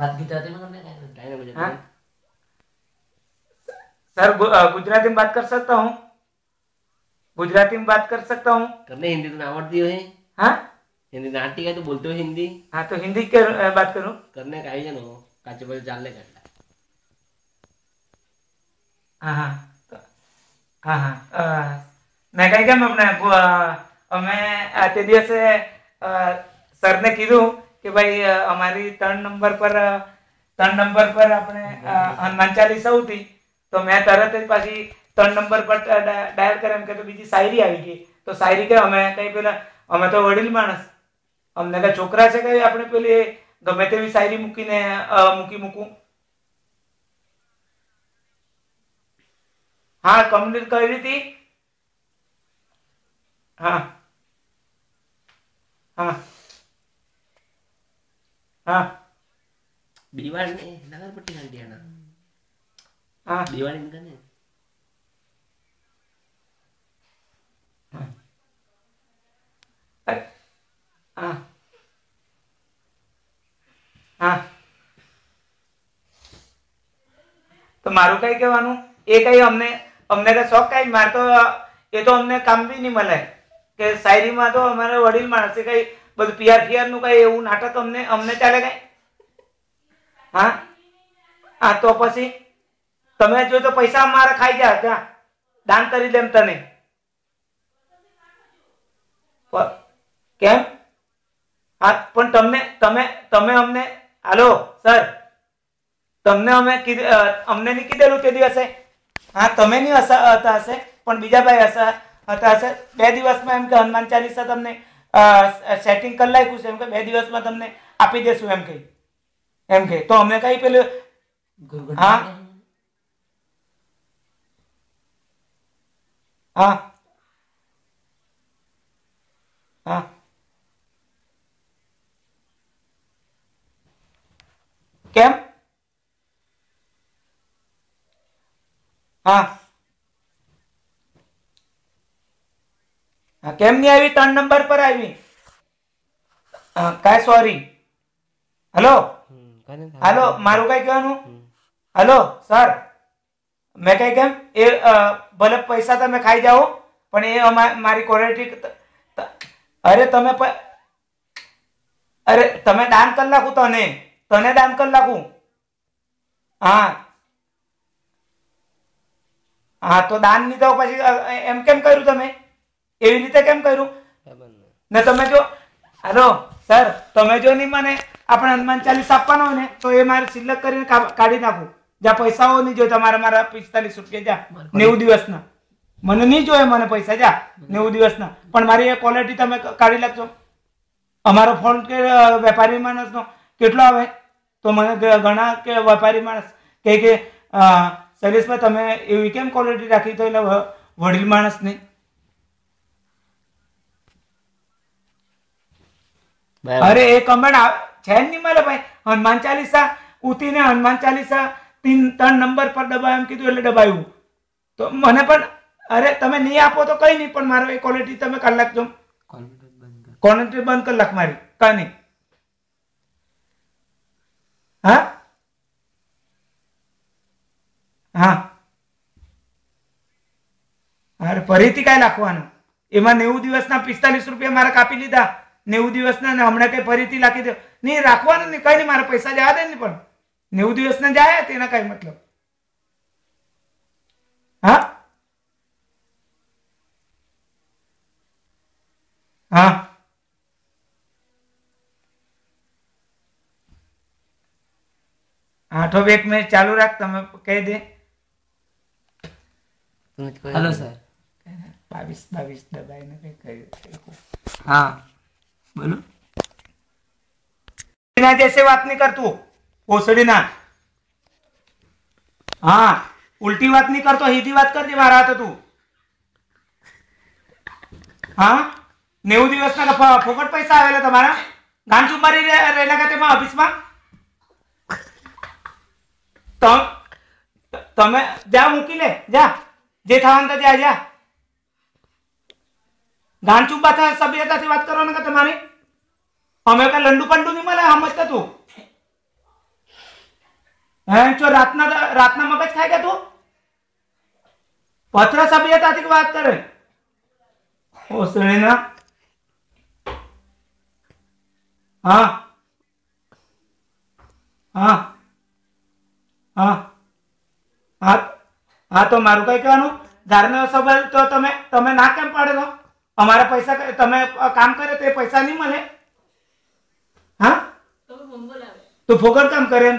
बात गुजराती में करने का है। हाँ सर गुजराती में बात कर सकता हूँ, गुजराती में बात कर सकता हूँ। करने हिंदी तो ना आवड़ती हो है। हाँ हिंदी नाटी का तो बोलते हो हिंदी। हाँ तो हिंदी के बात करूँ। करने का ही जन हो काचे बजे चालने का। हाँ हाँ हाँ मैं कहीं क्या अपने અમે તે દિવસે સરને કીધું કે ભાઈ અમારી 3 નંબર પર આપણે હનુમાન ચાલીસા હતી તો मैं તરત જ પાછી 3 નંબર પર ડાયલ કરે એમ કે તો બીજી શાયરી આવી ગઈ તો શાયરી કે અમે કઈ પેલા અમે તો વડીલ માણસ અમને કઈ છોકરા છે કઈ આપણે પેલી ગમે તેવી શાયરી મૂકીને મૂકું. हाँ कम्युनिट કરી હતી. हाँ हाँ हाँ दिवाली ने नगर पट्टी कर दिया ना. हाँ दिवाली में करने. हाँ हाँ तो मारू कई कहेवानुं ए कई अमने अमने का शौक कई मार तो ये तो अमने काम भी नहीं मळे के शायरी में तो अमारे वडील माणस कई બધું પીઆર ફિયાર નું કઈ એવું નાટક અમને અમને ચાલે કઈ. હા હા તો પછી તમે જો તો પૈસા અમારા ખાઈ જા ત્યાં દાન કરી દેમ તને કેમ. હા પણ તમને તમે તમે અમને હાલો સર તમને અમે અમને નહીં કીધેલું તે દિવસે. હા તમે નહીં હતા હશે પણ બીજા ભાઈ હતા હશે 2 દિવસમાં એમ કે હનુમાન ચાલીસા તમને સેટિંગ કરી નાખ્યું છે એમ કે 2 દિવસમાં તમને આપી દેશું એમ કે તો અમને કઈ પેલું. હા હા હા કેમ. હા કેમ નહીં આવી 3 નંબર પર આવી. કાંઈ સોરી. હેલો હાલો મારું કઈ કહેવાનું. હેલો સર મેં કઈ કેમ એ ભલે પૈસા તમે ખાઈ જાઓ પણ એ મારી ક્વોલિટી. અરે તમે અરે તમે દાન કરી નાખું તને તને દાન કરી નાખું. હા હા તો દાન નહીં તો પછી એમ કેમ કર્યું તમે એવી રીતે કેમ કર્યું ને તમે જો. હેલો સર તમે જો નહીં મને આપણે હનુમાન ચાલીસા આપવાનો હોય ને તો એ મારે સિલેક્ટ કરીને કાઢી નાખું. જ્યાં પૈસાઓ નહીં જોઈએ તમારે મારા 45 રૂપિયા જા 90 દિવસના મને નહીં જોઈએ મને પૈસા જા 90 દિવસના પણ મારી એ ક્વોલિટી તમે કાઢી નાખશો. અમારો ફોન કે વેપારી માણસનો કેટલો આવે તો મને ઘણા કે વેપારી માણસ કે શૈલેષભાઈ તમે એવી કેમ ક્વોલિટી રાખી તો એટલે વડીલ માણસ નહીં. અરે એ કમેન્ટ છે જ નહીં મળે ભાઈ. હનુમાન ચાલીસા ઉતીને હનુમાન ચાલીસા 3 નંબર પર દબાવ એમ કીધું એટલે દબાવ્યું તો મને પણ અરે તમે નહીં આપો તો કઈ નહીં પણ મારો એ ક્વોલિટી તમે કરી નાખજો. ક્વોલિટી બંધ કરી નાખ મારી કઈ નહીં. હા હા અરે ફરીથી કાંઈ નાખવાનું એમાં 90 દિવસના 45 રૂપિયા મારે કાપી લીધા 90 દિવસના ને હમણાં કઈ ફરીથી લાખી દો નહીં રાખવાનું નહીં કઈ નહીં મારા પૈસા જવા દે ને પણ 90 દિવસના જાય તેના કઈ મતલબ. હા હા હા તો 1 મિનિટ ચાલુ રાખ તમે કહી દે. हेलो सर 22 દબાઈને કઈ કર્યું. हाँ बोलो ना जैसे बात नहीं कर तू ओसड़ी ना. हाँ उल्टी बात नहीं कर तो सीधी बात कर दे मारा तो तू. हाँ 90 દિવસના ફોકટ પૈસા આવેલા તમારા ગાંચું મારી રહેલા કે તેમાં ઓફિસમાં તમે જા મૂકી લે જા જે થવાનું તો જા જા. ગાંચું બાથા સભ્યતાથી વાત કરવાનો કે તમારી અમે કઈ લંડુ पंडू नहीं મળે સમજતા તું. જો રાતના મગજ ખાય કે તું પત્ર સભ્યતાથી વાત કરે ઓસળીના હા હા હા હા હા તો મારું કઈ કહેવાનું ધાર્મિક સભ્ય તો તમે ના કેમ પાડે તો અમારા પૈસા તમે કામ કરે તો એ પૈસા નહીં મળે હા તો ફોગટ કામ કરે એમ